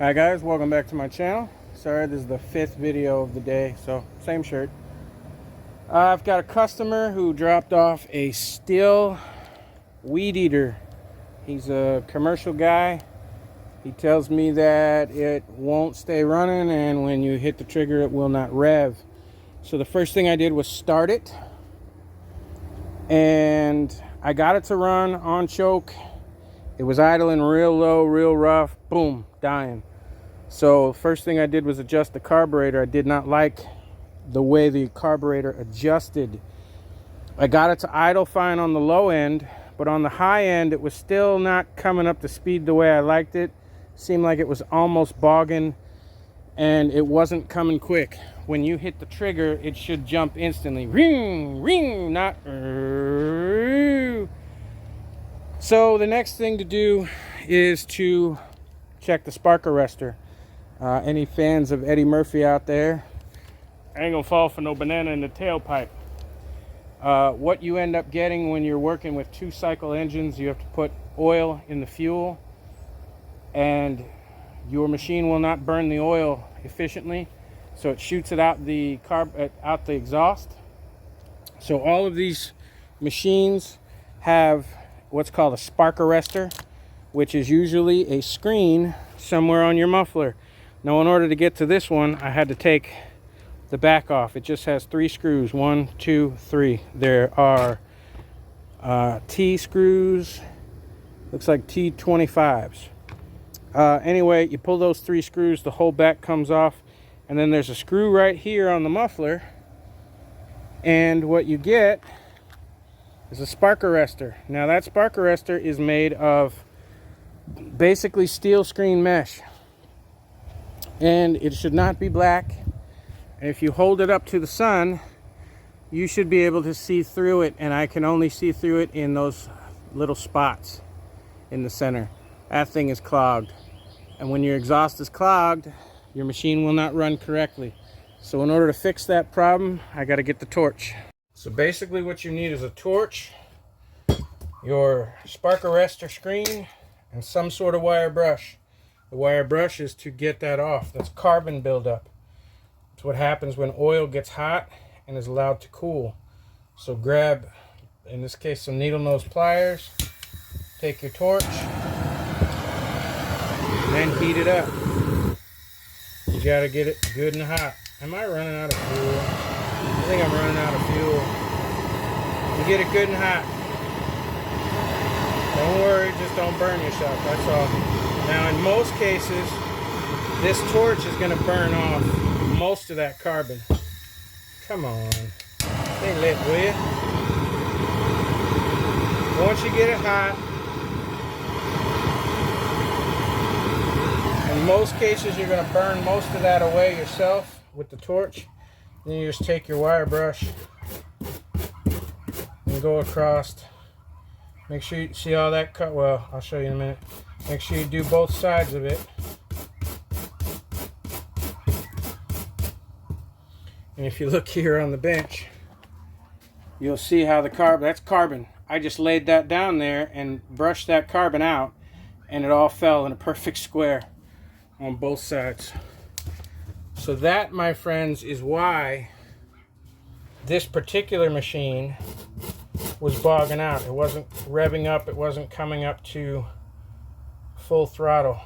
Hi guys, welcome back to my channel. Sorry, this is the 5th video of the day, so same shirt. I've got a customer who dropped off a Stihl Weedeater. He's a commercial guy. He tells me that it won't stay running, and when you hit the trigger it will not rev. So the first thing I did was start it, and I got it to run on choke. It was idling real low, real rough, boom, dying. So first thing I did was adjust the carburetor. I did not like the way the carburetor adjusted. I got it to idle fine on the low end, but on the high end it was still not coming up to speed the way I liked it. Seemed like it was almost bogging, and it wasn't coming quick. When you hit the trigger, it should jump instantly. Ring, ring, not. So the next thing to do is to check the spark arrestor. Any fans of Eddie Murphy out there? I ain't gonna fall for no banana in the tailpipe. What you end up getting when you're working with 2-cycle engines, you have to put oil in the fuel, and your machine will not burn the oil efficiently, so it shoots it out the exhaust. So all of these machines have what's called a spark arrestor, which is usually a screen somewhere on your muffler. Now, in order to get to this one, I had to take the back off. It just has 3 screws. 1, 2, 3. There are T screws. Looks like T25s. Anyway, you pull those 3 screws, the whole back comes off, and then there's a screw right here on the muffler, and what you get is a spark arrestor. Now, that spark arrestor is made of basically steel screen mesh, and it should not be black. And if you hold it up to the sun, you should be able to see through it, and I can only see through it in those little spots in the center. That thing is clogged, and when your exhaust is clogged, your machine will not run correctly. So in order to fix that problem, I got to get the torch. So basically what you need is a torch, your spark arrestor screen, and some sort of wire brush. The wire brush is to get that off. That's carbon buildup. It's what happens when oil gets hot and is allowed to cool. So grab, in this case, some needle nose pliers, take your torch, and then heat it up. You gotta get it good and hot. Am I running out of fuel? I think I'm running out of fuel. You get it good and hot. Don't worry, just don't burn yourself, that's all. Now, in most cases, this torch is going to burn off most of that carbon. Come on. Stay lit, will you? Once you get it hot, in most cases, you're going to burn most of that away yourself with the torch. Then you just take your wire brush and go across. Make sure you see all that cut. Well, I'll show you in a minute. Make sure you do both sides of it. And if you look here on the bench, you'll see how the carbon, that's carbon. I just laid that down there and brushed that carbon out, and it all fell in a perfect square on both sides. So that, my friends, is why this particular machine was bogging out. It wasn't revving up. It wasn't coming up to full throttle.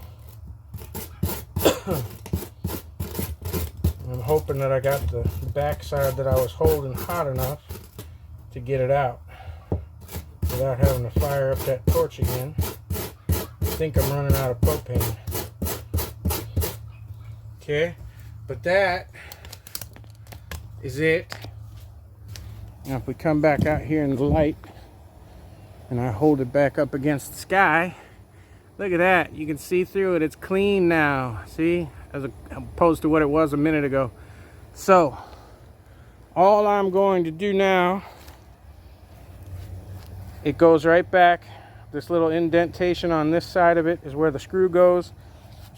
I'm hoping that I got the backside that I was holding hot enough to get it out without having to fire up that torch again. I think I'm running out of propane. Okay, but that is it. Now if we come back out here in the light and I hold it back up against the sky, look at that. You can see through it. It's clean now. See? As opposed to what it was a minute ago. So, all I'm going to do now, it goes right back. This little indentation on this side of it is where the screw goes.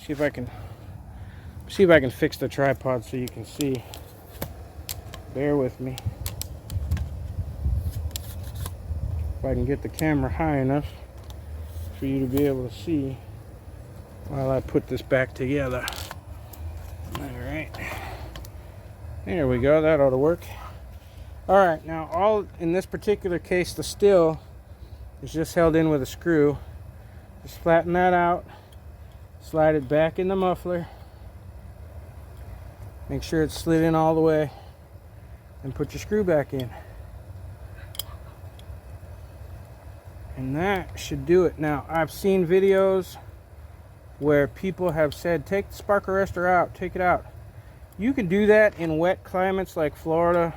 See if I can fix the tripod so you can see. Bear with me. If I can get the camera high enough for you to be able to see. while I put this back together. Alright. There we go, that ought to work. Alright, now in this particular case, the Stihl is just held in with a screw. Just flatten that out, slide it back in the muffler, make sure it's slid in all the way, and put your screw back in. And that should do it. Now, I've seen videos where people have said, take the spark arrestor out, take it out. You can do that in wet climates like Florida,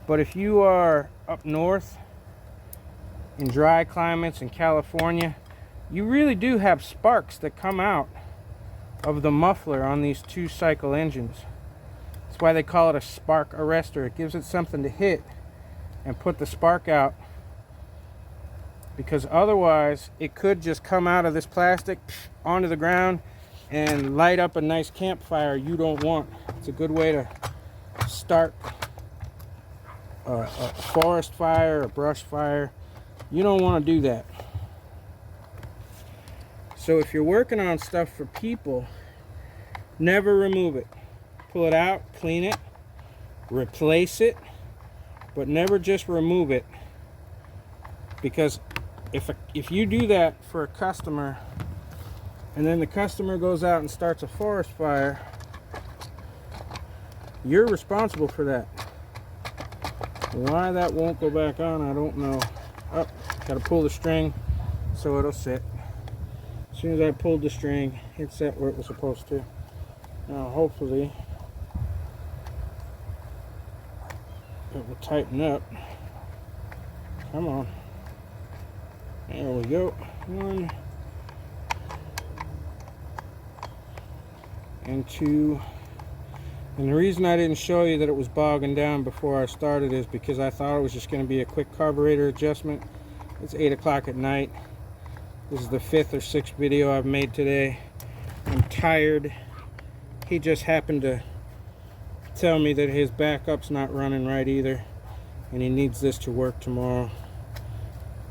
but if you are up north in dry climates in California, you really do have sparks that come out of the muffler on these 2-cycle engines. That's why they call it a spark arrestor. It gives it something to hit and put the spark out, because otherwise it could just come out of this plastic onto the ground and light up a nice campfire you don't want. It's a good way to start a forest fire, a brush fire. You don't want to do that. So if you're working on stuff for people, never remove it. Pull it out, clean it, replace it, but never just remove it. Because if you do that for a customer, and then the customer goes out and starts a forest fire, you're responsible for that. Why that won't go back on, I don't know. Oh, gotta pull the string so it'll sit. As soon as I pulled the string, it set where it was supposed to. Now hopefully it will tighten up. Come on. There we go. 1 and 2. And the reason I didn't show you that it was bogging down before I started is because I thought it was just going to be a quick carburetor adjustment. It's 8 o'clock at night. This is the 5th or 6th video I've made today. I'm tired. He just happened to tell me that his backup's not running right either, and he needs this to work tomorrow.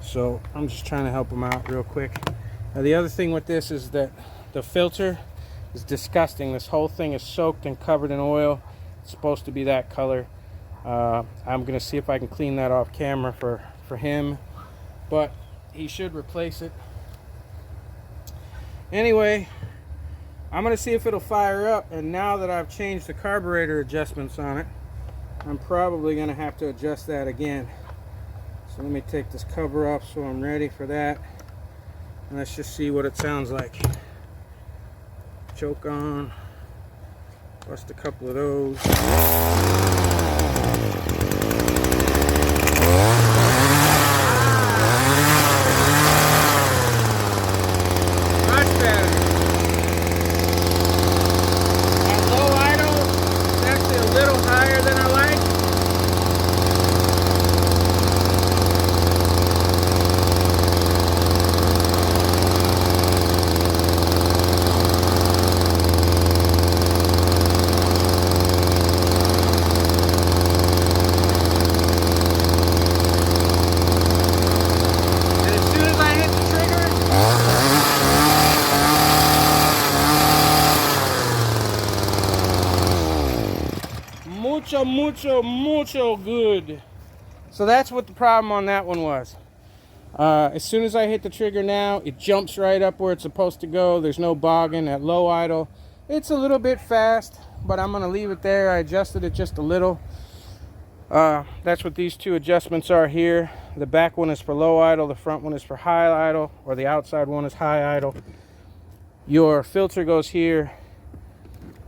So I'm just trying to help him out real quick. Now the other thing with this is that the filter is disgusting. This whole thing is soaked and covered in oil. It's supposed to be that color. I'm gonna see if I can clean that off camera for him, but he should replace it. Anyway, I'm gonna see if it'll fire up, and now that I've changed the carburetor adjustments on it, I'm probably gonna have to adjust that again. So let me take this cover off so I'm ready for that, and let's just see what it sounds like. Choke on, bust a couple of those. Much better. At low idle, it's actually a little higher than I like. Mucho good. So that's what the problem on that one was. As soon as I hit the trigger now, it jumps right up where it's supposed to go. There's no bogging at low idle. It's a little bit fast, but I'm gonna leave it there. I adjusted it just a little. That's what these two adjustments are here. The back one is for low idle, the front one is for high idle, or the outside one is high idle. Your filter goes here,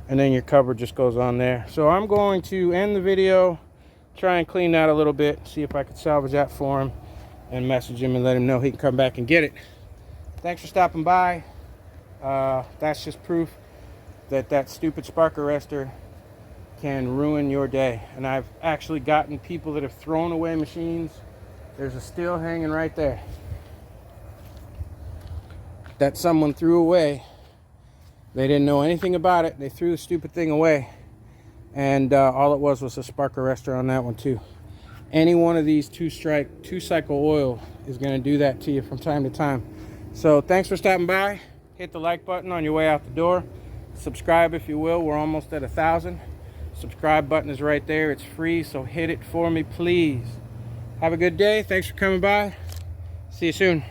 and then your cover just goes on there. So I'm going to end the video, try and clean that a little bit, see if I can salvage that for him, and message him and let him know he can come back and get it. Thanks for stopping by. That's just proof that that stupid spark arrestor can ruin your day. And I've actually gotten people that have thrown away machines. There's a Stihl hanging right there that someone threw away. They didn't know anything about it. They threw the stupid thing away, and all it was a spark arrestor on that one too. Any one of these two-cycle oil is going to do that to you from time to time. So thanks for stopping by. Hit the like button on your way out the door. Subscribe if you will. We're almost at 1,000. Subscribe button is right there. It's free, so hit it for me, please. Have a good day. Thanks for coming by. See you soon.